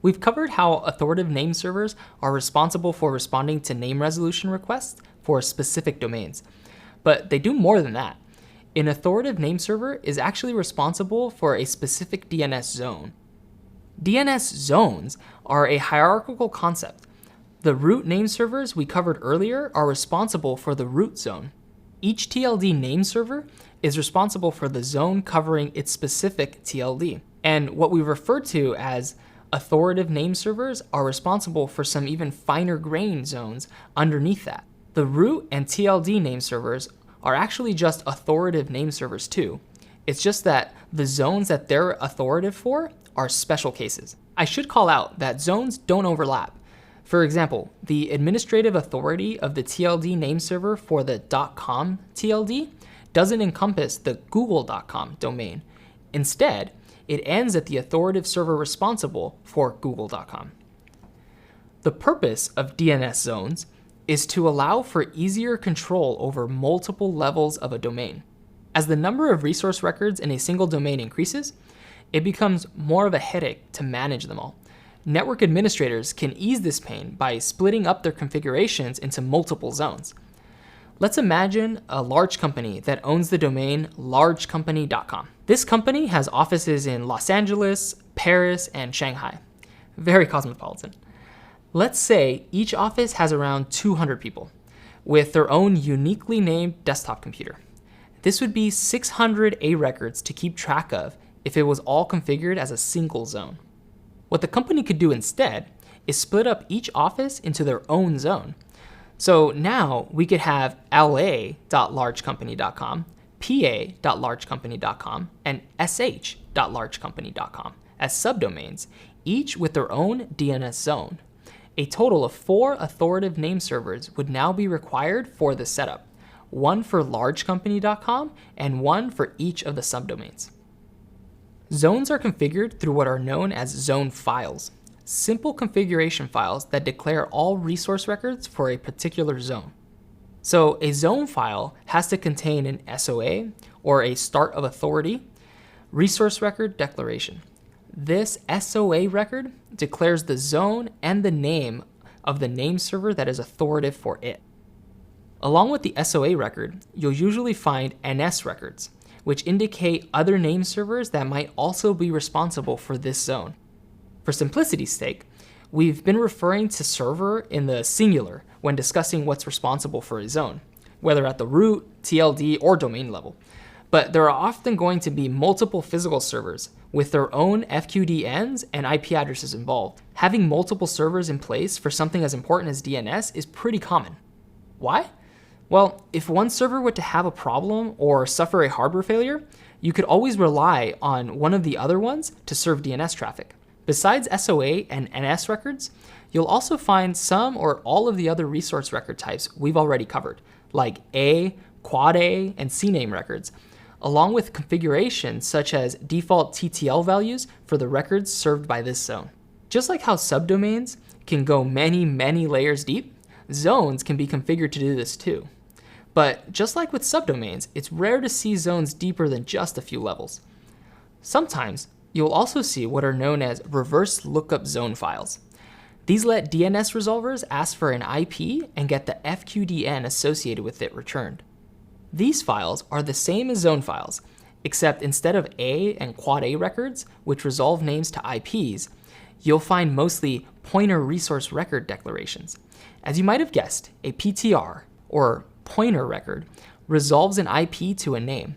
We've covered how authoritative name servers are responsible for responding to name resolution requests for specific domains, but they do more than that. An authoritative name server is actually responsible for a specific DNS zone. DNS zones are a hierarchical concept. The root name servers we covered earlier are responsible for the root zone. Each TLD name server is responsible for the zone covering its specific TLD. And what we refer to as authoritative name servers are responsible for some even finer grained zones underneath that. The root and TLD name servers are actually just authoritative name servers too. It's just that the zones that they're authoritative for are special cases. I should call out that zones don't overlap. For example, the administrative authority of the TLD name server for the .com TLD doesn't encompass the google.com domain. Instead, it ends at the authoritative server responsible for google.com. The purpose of DNS zones is to allow for easier control over multiple levels of a domain. As the number of resource records in a single domain increases, it becomes more of a headache to manage them all. Network administrators can ease this pain by splitting up their configurations into multiple zones. Let's imagine a large company that owns the domain largecompany.com. This company has offices in Los Angeles, Paris, and Shanghai. Very cosmopolitan. Let's say each office has around 200 people with their own uniquely named desktop computer. This would be 600 A records to keep track of if it was all configured as a single zone. What the company could do instead is split up each office into their own zone. So now we could have la.largecompany.com, pa.largecompany.com, and sh.largecompany.com as subdomains, each with their own DNS zone. A total of 4 authoritative name servers would now be required for the setup, one for largecompany.com and one for each of the subdomains. Zones are configured through what are known as zone files, simple configuration files that declare all resource records for a particular zone. So a zone file has to contain an SOA, or a start of authority, resource record declaration. This SOA record declares the zone and the name of the name server that is authoritative for it. Along with the SOA record, you'll usually find NS records, which indicate other name servers that might also be responsible for this zone. For simplicity's sake, we've been referring to server in the singular when discussing what's responsible for a zone, whether at the root, TLD, or domain level. But there are often going to be multiple physical servers with their own FQDNs and IP addresses involved. Having multiple servers in place for something as important as DNS is pretty common. Why? Well, if one server were to have a problem or suffer a hardware failure, you could always rely on one of the other ones to serve DNS traffic. Besides SOA and NS records, you'll also find some or all of the other resource record types we've already covered, like A, Quad A, and CNAME records, along with configurations such as default TTL values for the records served by this zone. Just like how subdomains can go many, many layers deep, zones can be configured to do this too. But just like with subdomains, it's rare to see zones deeper than just a few levels. Sometimes, you'll also see what are known as reverse lookup zone files. These let DNS resolvers ask for an IP and get the FQDN associated with it returned. These files are the same as zone files, except instead of A and Quad A records, which resolve names to IPs, you'll find mostly pointer resource record declarations. As you might have guessed, a PTR, or pointer record, resolves an IP to a name.